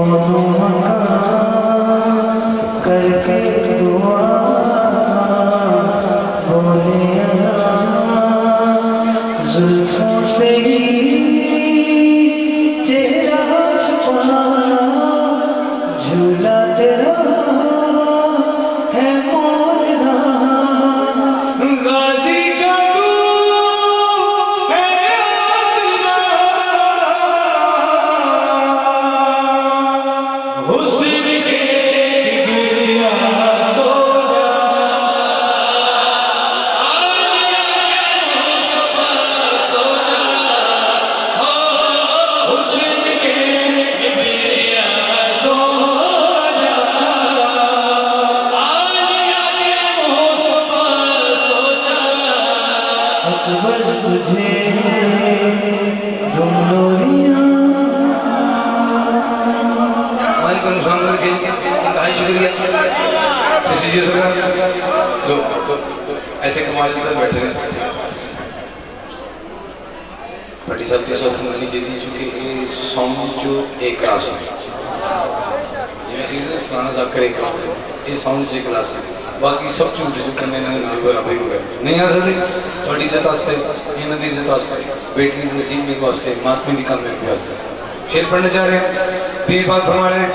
दोनों मकान करके दुआ बोले अज़ान जुल्फों से ही चेहरा छुपा झूला तेरा है मौजज़ा गाज़ी का तू है आसमां हुस्न के गिरिया सो जा हुस्न के गिरिया सो जा अकबर तुझे तुम लोरियां वालेकुम सलाम करके इंतहाई शुक्रिया किसी जी सरकार लो ऐसे कमाल की तरह बैठे रहे बड़ी साहब के साथ सुननी चाहिए चूंकि ये सॉन्ग जो एक क्लास है जैसे फलाना साहब का एक क्लास है ये सॉन्ग जो क्लास है बाकी सब झूठ जो करने बराबर हो गए नहीं आ सकते थोड़ी इज्जत वास्ते इन्हों की इज्जत वास्ते बेटी की नसीब के वास्ते महात्मा की कामयाबी वास्ते शेर पढ़ने जा रहे हैं पीर बात फरमा रहे हैं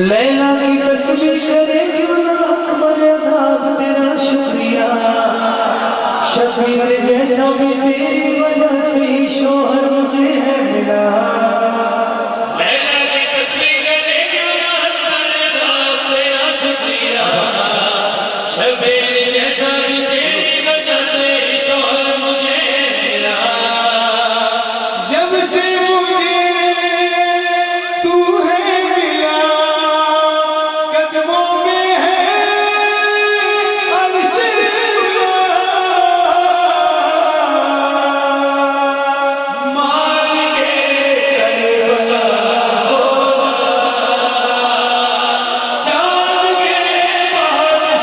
लैला की तस्वीर करे क्यों ना अकबर अदाब तेरा शुक्रिया शबीर जैसा भी तेरी वजह से ही शोहर मुझे है मिला लैला की तस्वीर करे क्यों ना अकबर अदाब तेरा शुक्रिया शबीर जैसा भी तेरी वजह से ही शोहर मुझे मिला जब से मुझे तू है मिला कदमों में है अर्श मार के करबला सो चांद के बादशाह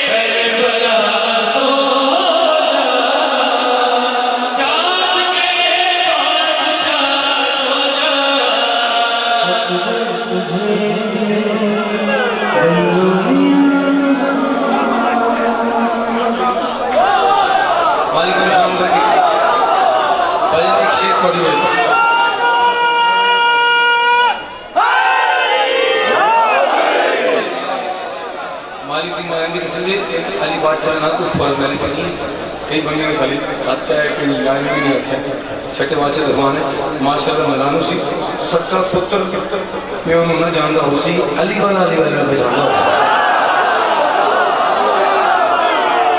करबला सो वालेकुम सलाम करके भजन एक शेर पढ़ी है मालिक दी मरांदी इसलिए अली बादशाह ना तो फॉर्मेलिटी नहीं कई बंदे में खाली अच्छा है कि लाइन भी नहीं रखे छठे बादशाह रज़वान है माशाअल्लाह मलानु सी सक्का पुत्र मैं उन्होंने ना जानता हूँ सी अली वाला मैं जानता हूँ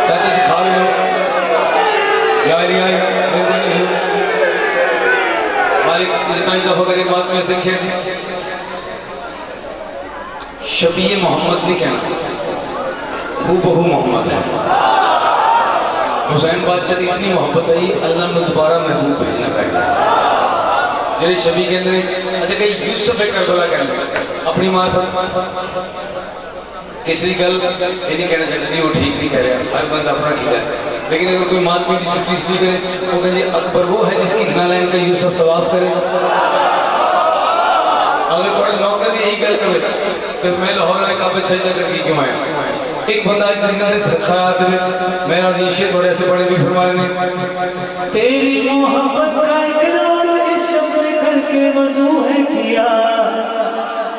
चाहते दिखा भी लो या अली आई मालिक इतना ही दफा करें बात में इस शेर शबीए मोहम्मद नहीं कहना हूबहू मोहम्मद है हुसैन बादशाह की इतनी मोहब्बत आई अल्लाह ने दोबारा महबूब भेजना पड़ेगा जेडे शबी कहते हैं अच्छा कई यूसुफ है करबला कहते अपनी मां किसी गल ये नहीं कहना चाहते नहीं वो ठीक नहीं कह रहा हर बंदा अपना कीता है लेकिन अगर कोई मातमी की जुत्ती इसलिए करे वो कहते अकबर वो है जिसकी नालायन का यूसुफ तवाफ करे अगर थोड़े नौकर भी यही गल करे तो मैं लाहौर वाले काबे सजदा करके क्यों आया एक बंदा मेरा शेर थोड़े ऐसे बड़े भी फरमा रहे तेरी मोहब्बत का इकरार इस शब्द करके वजू है किया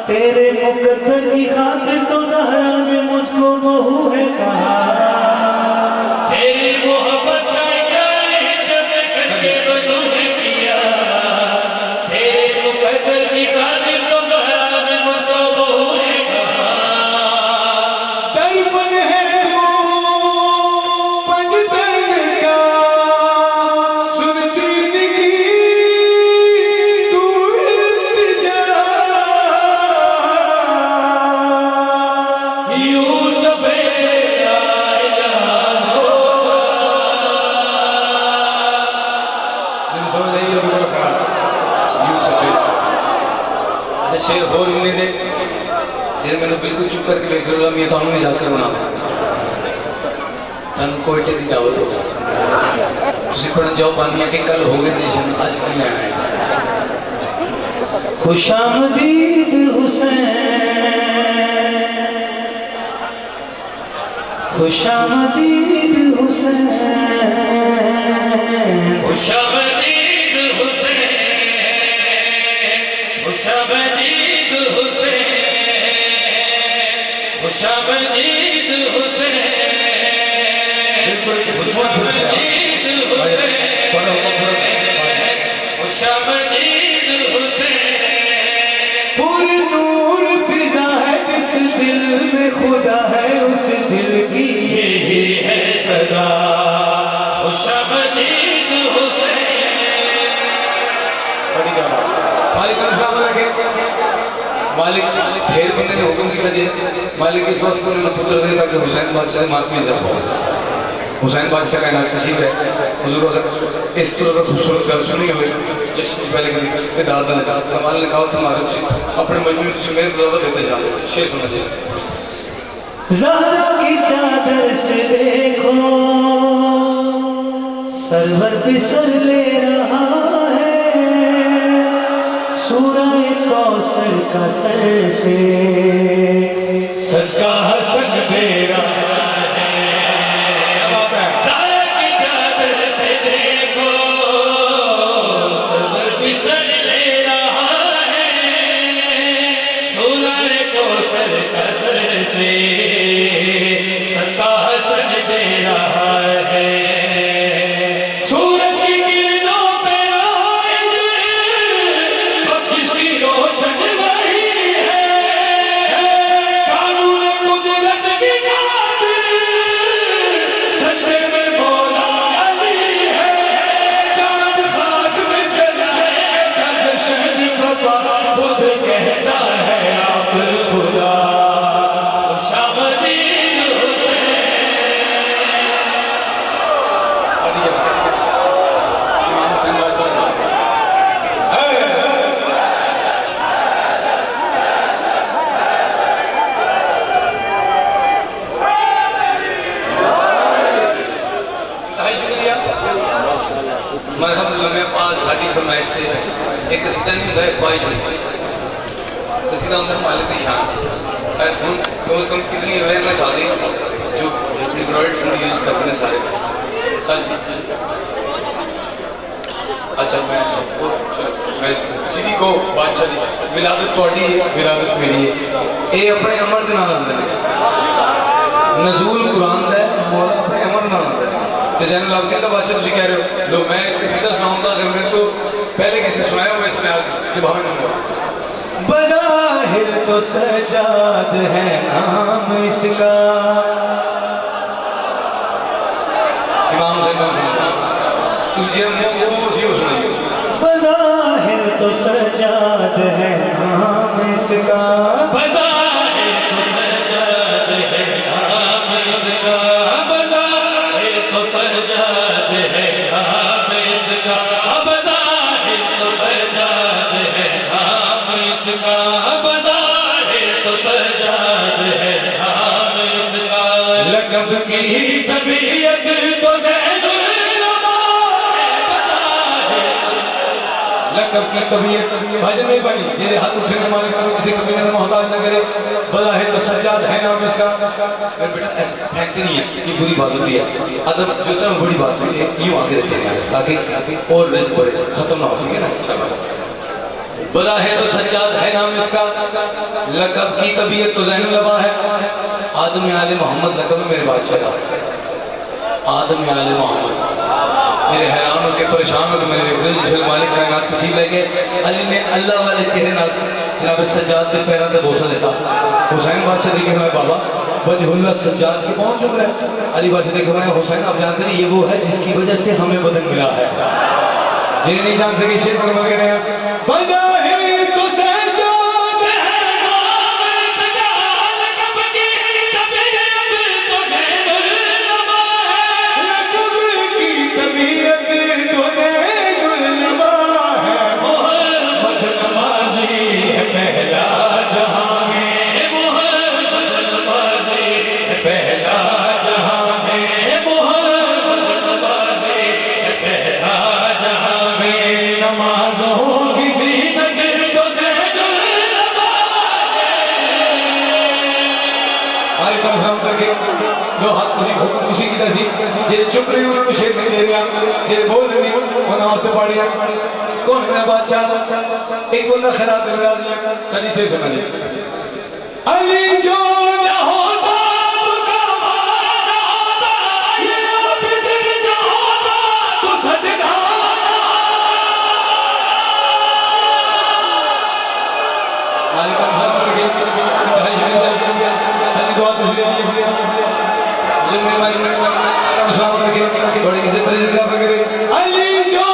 तेरे मुकद्दर की खातिर तो ज़हरा ने मुझको बहू है कहा तेरी मोहब्बत का इकरार इस शब्द करके वजू है किया तेरे मुकद्दर की खातिर तो ज़हरा ने मुझको बहू है कहा दर्पण है तू पंजतन का सुनती की तू इल्तिजा यूसुफ आया सो दिन समझ नहीं है बड़ा खराब यूसुफ अच्छा शेर हो नहीं दे फिर मैंने बिल्कुल चुप करके लिख लो मैं तो नहीं जाकर बना तन कोयटे की दावत हो पढ़न जाओ पानी के कल हो गए जशन आज की लेना है। खुशामदीद हुसैन, खुशामदीद हुसैन, खुशामदीद हुसैन, खुशामदीद हुसैन, खुशामदीद हुसैन, खुशामदीद हुसैन, खुशामदीद हुसैन। पूरी नूर फिजा है जिस दिल में खुदा है उस दिल की यही है सदा खुशामदीद हुसैन। मालिक मालिक ढेर बंदे ने हुक्म किया जी मालिक इस वक्त उन्होंने पुत्र दे ताकि हुसैन बादशाह ने मातमी जब हो हुसैन बादशाह का इनाम तसीब है हुजूर अगर इस तरह का खूबसूरत गल सुनी हुई जश्न की पहले कभी दादा ने कमाल ने कहा तुम्हारे अपने मजनू से मेरे तो ज़्यादा देते जाते शेर सुना चाहिए। ज़हरा की चादर से देखो सरवर फिसल ले रहा है, सूरह कौसर का सर से सजका हसन दे रहा है। ज़हरा की चादर से देखो सरवर फिसल ले रहा है, सूरह कौसर का सर से सजका हसन दे रहा है। सूरज की किरणों पे आए बख्शिश की रोशन वही है, कानून कुदरत की खातिर सजदे में मौला अली है। चांद खाक में चल जाए सद शहद बाबा खुद कहता है आप खुदा खुशामदीद हुसैन। इमाम हुसैन बादशाह मरहम लम्हे पास साड़ी फरमाइश थे एक कसीदा नहीं होता ख्वाहिश नहीं कसीदा होता मालिक की शान खैर हम कम से कम कितनी अवेयरनेस आ गई जो एंड्रॉइड फोन यूज़ करते हैं सारे सच। अच्छा मैं जी को बादशाह जी विलादत थोड़ी है विलादत मेरी है ये अपने अमर के नाल आते हैं नज़ूल कुरान का मौला अपने अमर नाल आते हैं तो जैन लाभ का बादशाह तुम कह रहे हो लो मैं किसी का सुनाऊंगा अगर मैं तो पहले किसी सुनाया हो वैसे मैं आज भाव नहीं बज़ाहिर तो सजाद है नाम इसका, इमाम हुसैन बज़ाहिर तो सजाद है नाम इसका, बज़ाहिर तो सजाद है नाम इसका, बज़ाहिर तो सजाद है नाम इसका, बज़ाहिर तो सजाद है नाम इसका, बज़ाहिर तो सजाद है नाम इसका। लक़ब की तबीयत तो लकब की तबीयत भजन में बनी जिसे हाथ उठने वाले करो किसी कबीले में मोहताज न करे बज़ाहिर तो सज्जाद है नाम इसका। अरे बेटा ऐसा फैक्ट नहीं है ये बुरी बात होती है अदब जो तरह बड़ी बात होती है यूँ आगे रखते हैं ताकि और रिस्क बढ़े खत्म ना हो ठीक है ना। शाबाश बज़ाहिर तो सज्जाद है नाम इसका लकब की तबीयत तो ज़ैनुल लबा है आदम आले मोहम्मद लकब मेरे बादशाह का आदम आले मोहम्मद मेरे हैरान होकर परेशान होकर मैंने देख लिया जिसमें मालिक कायनात तसीब लेके अली ने अल्लाह वाले चेहरे नाल जनाब सज्जाद के पैरों पे बोसा देता हुसैन बादशाह देखे मैं बाबा वजहुल्लाह सज्जाद के पहुंच चुका है अली बादशाह देखे मैं हुसैन आप जानते नहीं ये वो है जिसकी वजह से हमें बदन मिला है जिन्हें नहीं जान सके शेर पर वगैरह बज़ाहिर तो सज्जाद है नाम इसका लक़ब की तबीयत तो ज़ैनुल लबा है लक़ब की तबीयत तो ज़ैनुल लबा है मोहम्मद नवाज़ी है पहला जहां में मोहम्मद नवाज़ी है पहला जहां में मोहम्मद नवाज़ी है पहला लो हाथ खुशी की तसी जे चुप रही उन्होंने शेर नहीं दे रहा जे बोल रही वो नमाज़ पढ़ रहा कौन मेरा बादशाह एक बंदा खैरात दे रहा दिया सही से सुना जी अली जो न होता तो कमाना होता ये आबिद न होता तो सजदा वालेकुम सलाम के भाई सही दुआ दूसरी दी मुझे मेहरबानी वालेकुम सलाम के थोड़ी किसी प्रेज का वगैरह अली जो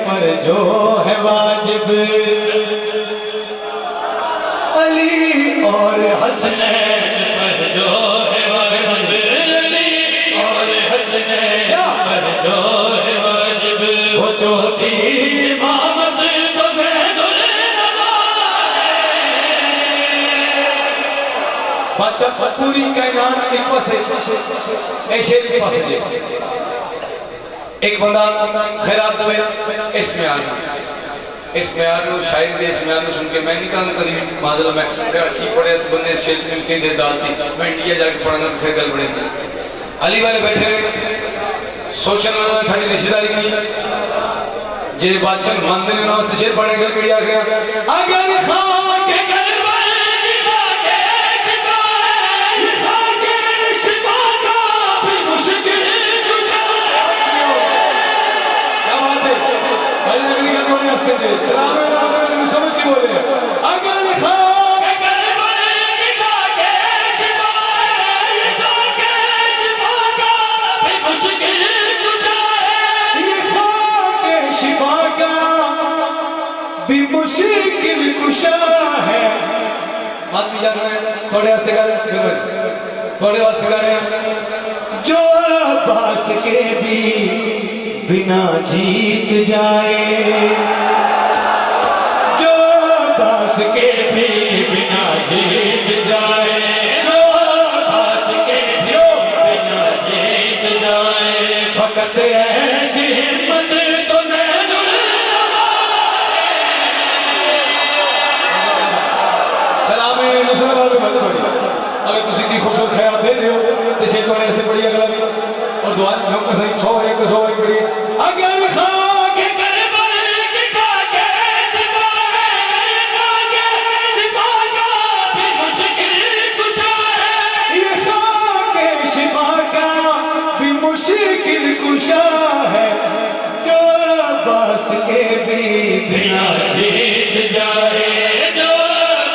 पर जो है वाजिब अली और हसनैन पर जो है वाजिब अली और हसनैन पर जो है वाजिब वो चौथी इमामत तो ज़ैनुल बादशाह पूरी कायनात एक पासे ऐसे एक पासे एक बंदा खैरात दे इसमें आ शायद भी इसमें आने सुन के मैं निकाल कभी मादल में कराची पढ़े तो बंदे शेर में के दाल थी मैं इंडिया जाके पढ़ना फिर गल बड़े अली वाले बैठे सोचने वाला सारी रिश्तेदारी की जे बादशाह मंदिर में नमाज शेर पढ़ने गल कड़ी आ गया अगर खां के सलाम समझ के बोले अगर खां के शिफा का भी मुश्किल कुशा है बात भी जान रहे थोड़े वास्ते गा रहे हैं जो अब्बास के भी बिना जीत जाए के भी बिना जीत जाए जो पास के भी बिना जीत जाए फकत ऐसी हिम्मत तो ज़ैनुल सलाम नसर वाले अगर तुसी की खूबसूरत खैरात दे रहे हो तो शेर थोड़े ऐसे पढ़िए अगला भी और दुआ नौकर सही 100 पढ़िए अगर मुश्किल कुशा है जो बस के भी बिना जीत जाए जो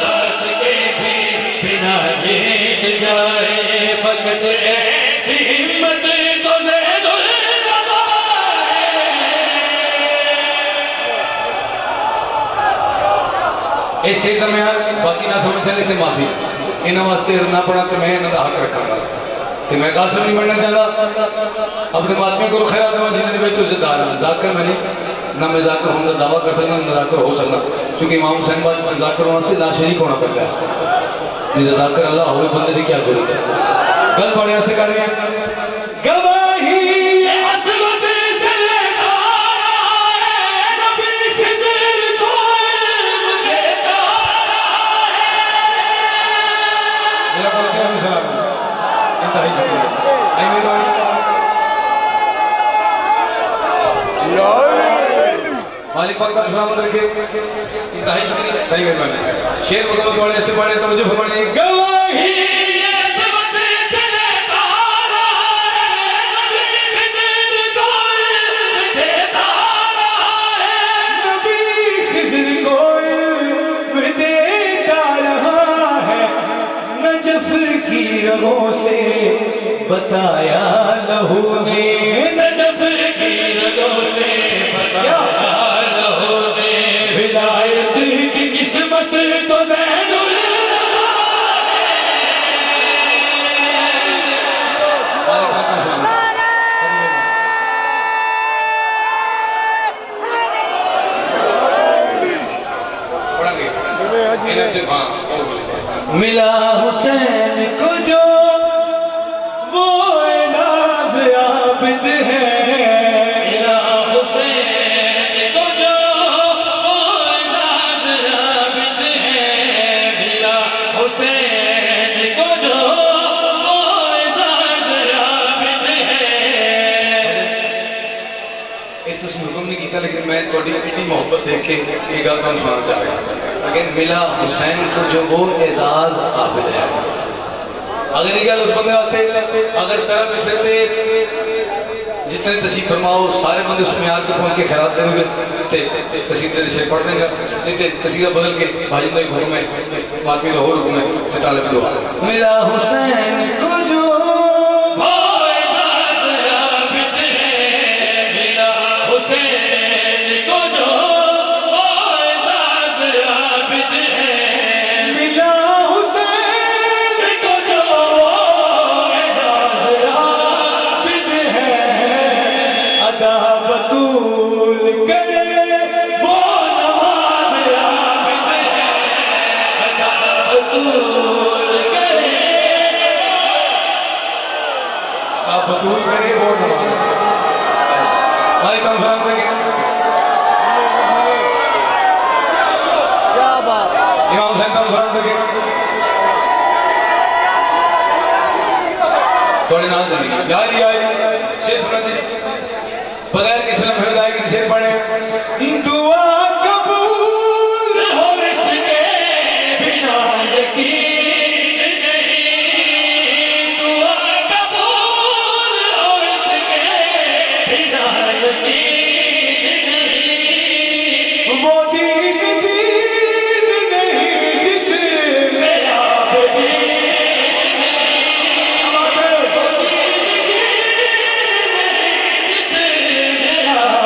बस के भी बिना जीत जाए फकत ऐसी हिम्मत तो ज़ैनुल ऐसे दरमियान बाकी ना समझ से लेकिन माफी इन वास्ते ना पढ़ा तो मैं इन्होंने हक रखा कि मैं कासिम नहीं बनना चाहता अपने मातमी को खैरात नवाज जिन्हें भाई तुझे दार जाकर मैंने ना मैं जाकर होने का दावा कर सकता ना जाकर हो सकता क्योंकि इमाम हुसैन बात में जाकर होना से ना शरीक होना पड़ता है जिसे जाकर अल्लाह हो बंदे की क्या जरूरत है गल थोड़े ऐसे कर रहे हैं गवाही मालिक पाक का सलामत रखे इंतहाई शुक्रिया सही मेहरबानी शेर मुकम्मल थोड़े ऐसे पढ़े तो जो फरमाने गवाही नबी खिज़र को देता रहा है नजफ की रगों से बताया लहू ने नजफ की रगों से बताया लहू ने विलायत की किस्मत तो ज़ैनुल मिला हुसैन को जो आबिद है मिला हुसैन को जो एजाज आबिद है मिला हुसैन को जो एजाज आबिद है। ये तुसी हुक्म नहीं किया, लेकिन मैं थोड़ी इतनी मोहब्बत देख के ये गल तुम सुनाना चाह रहा हूँ। लेकिन मिला हुसैन को जो वो एजाज आबिद है। अगली गल उस बंदे वास्ते अगर तरह पिछले से जितने तसीब फरमाओ सारे बंदे उस म्यार पे पहुंच के खैरात देंगे ते कसीदे दे शेर पढ़ देंगे, नहीं तो कसीदा बदल के भाजी का हुक्म है, मातमी का और हुक्म है, ते तालिब दुआ मिला हुसैन को जो वो एजाज आबिद है मिला हुसैन को जो एजाज आबिद है मिला हुसैन को जो एजाज आबिद है। अदा बतूल करे वो नमाज आबिद है अदा बतूल करे आप बतूल करे वो नमाज भाई कम सलाम करेंगे इमाम हुसैन कम सलाम करेंगे थोड़ी नाज नहीं याद ही आई शेर सुना जी बगैर किसी ने फिर जाएगी शेर पढ़े दुआ कबूल हो इसके बिना यकीन नहीं दुआ कबूल हो इसके बिना यकीन नहीं वो दीन नहीं जिसमें मेरा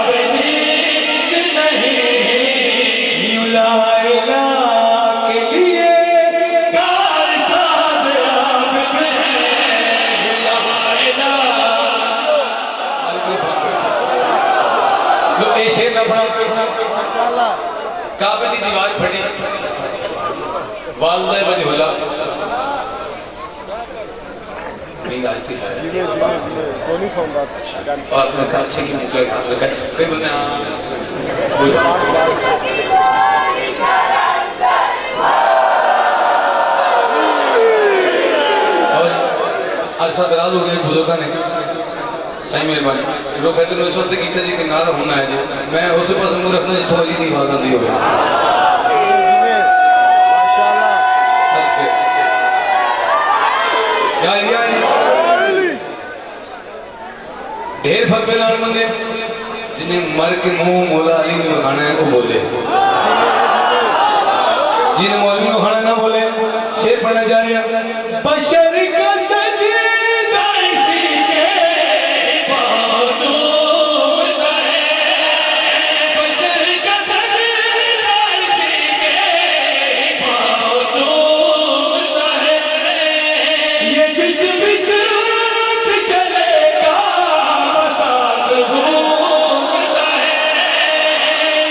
बेदीन युलाइला के लिए कारसाज आबिद है लो ये शेर ना पढ़ा काबे की दीवार फटी वालदा बजहुला नहीं राजती है और मैं कहा अच्छे की मुझे हाथ रखा है कई बंदे अरसा दराज हो गए बुजुर्गों ने सही मेहरबानी लोग कहते हैं इस वास्ते किया जी कि नाल होना है जी मैं उस पास मुंह रखना जिथों अली की आवाज आती हो ढेर फतवे नाल बंदे जिन्हें मर के मुंह मौला अली ने खाना है वो बोले, जिन्हें मौलवी को खाना ना बोले शेर पढ़ना जा रही है बशर का सजदा इसी के बावजूद है बशर का सजदा इसी के बावजूद है ये जिस बिसरत चलेगा बसात घूमता है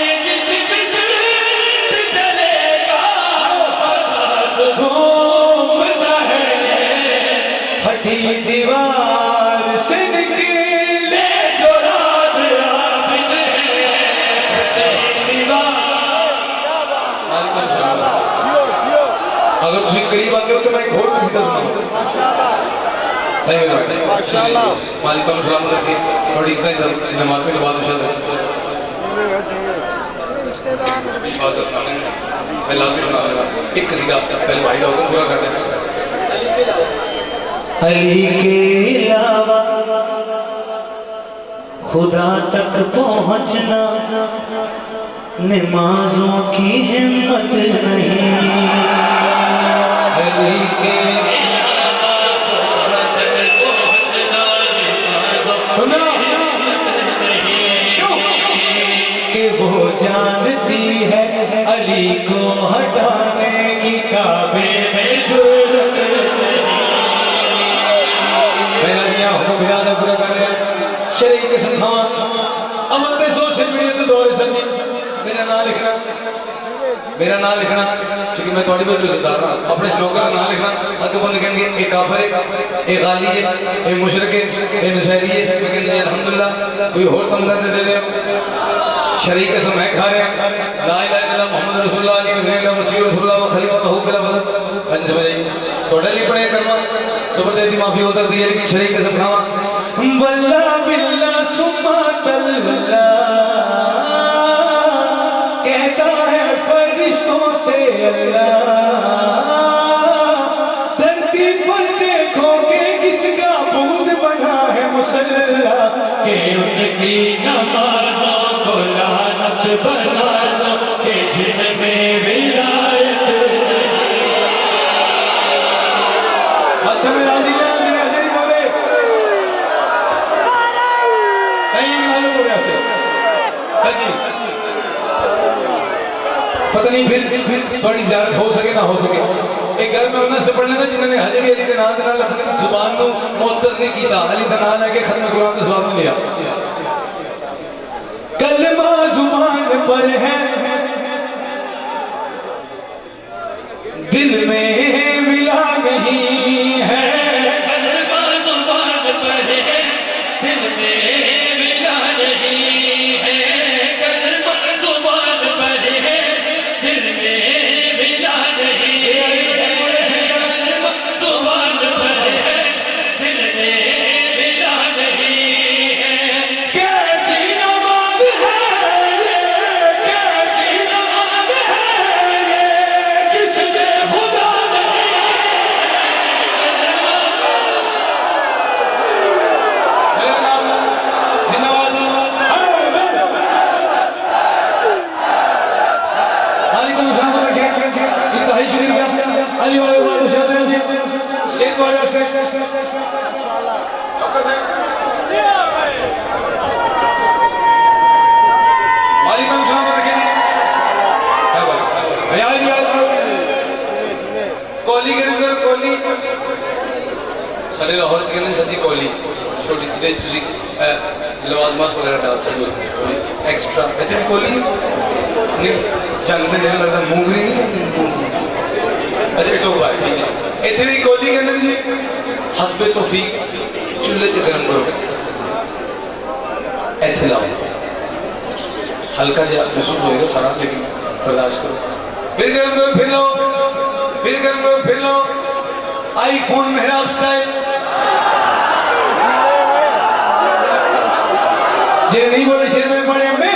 ये जिस बिसरत चलेगा बसात घूमता है। फटी दीवार से निकले जो राज आबिद है दीवार अगर तुम करीब आते हो तो मैं एक और किसी का सुना सही में वालेकुम सलाम करके थोड़ी इसका जमात में बात उछल बात मैं लाल भी सुना दूंगा एक किसी का पहले भाई का हुक्म पूरा कर दें अली के अलावा खुदा तक पहुंचना नमाजों की हिम्मत नहीं। अली के सुनो कि वो जानती है अली को हटाने की काबे में जरूरत मेरा दिया हुक्म बिरादा पूरा कर रहे शरीक किस्म खावा अमल दे सोशल मीडिया ते दौरे सच्ची मेरा नाम लिखना क्योंकि मैं थोड़ी बहुत इज्जतदार हाँ अपने स्लोगन का नाम लिखना अगर बंद कहेंगे ये काफिर है ये गाली है ये मुशरिक है ये नशहरी है मैं कहते अल्हम्दुलिल्लाह कोई और तमगा दे दे शरीक कसम है खा रहे हैं ला इलाहा इल्लल्लाह मोहम्मद रसूलुल्लाह अली वसल्लम मसीह रसूलुल्लाह व खलीफतहू बिला फजल पंज बजे थोड़े लिए पढ़े करवा सबरदे दी माफी हो सकती है लेकिन शरीक कसम खावा वल्ला बिल्ला सुम्मा तल्ला कहता है फरिश्तों से अल्लाह धरती पर देखोगे किसका बूझ बना है मुसल्ला के उनकी नमाजों को लानत बना दो के जिनमें विलायत। अच्छा मैं राजी है मेरे हाजिर बोले सही मालूम हो गया से सर जी पता नहीं फिर थोड़ी ज़्यारत हो सके ना हो सके एक घर में उन्हें से पढ़ने जिन्होंने हजे भी अली के नाम नाल अपनी जुबान को मुअत्तर नहीं किया अली का नाम लेके खत्म कुरान का जवाब नहीं लिया कलमा जुबान पर है दिल में मिला नहीं है कलमा जुबान पर है दिल में मिला नहीं है कलमा जुबान पर है दिल में मिला नहीं है कलमा जुबान पर है दिल में मिला नहीं है कैसी नमाज है ये कैसी नमाज है ये किसने खुदा मेरा नाम जिंदाबाद अली को निशान रखे इंतहाई शुक्रिया अली वाले वाले शादी जी शेख वाले से मालिक का निशान रखे क्या बात यार यार कोली कर कोली साढ़े लाहौर से कहने सदी कोली छोटी जिदे तुसी लवाजमात वगैरह डाल सकते एक्स्ट्रा अच्छा कोली नहीं जंग में नहीं लगता मूंगरी नहीं कहते अच्छा तो बात ठीक है इतने भी कोली कहते जी हस्बे तौफीक चूल्हे ते गर्म करो इतने लाओ हल्का जा महसूस होएगा सारा लेकिन बर्दाश्त करो फिर गर्म करो फिर लो फिर गर्म करो फिर लो आईफोन मेहराब स्टाइल जे नहीं बोले शेर में पड़े मैं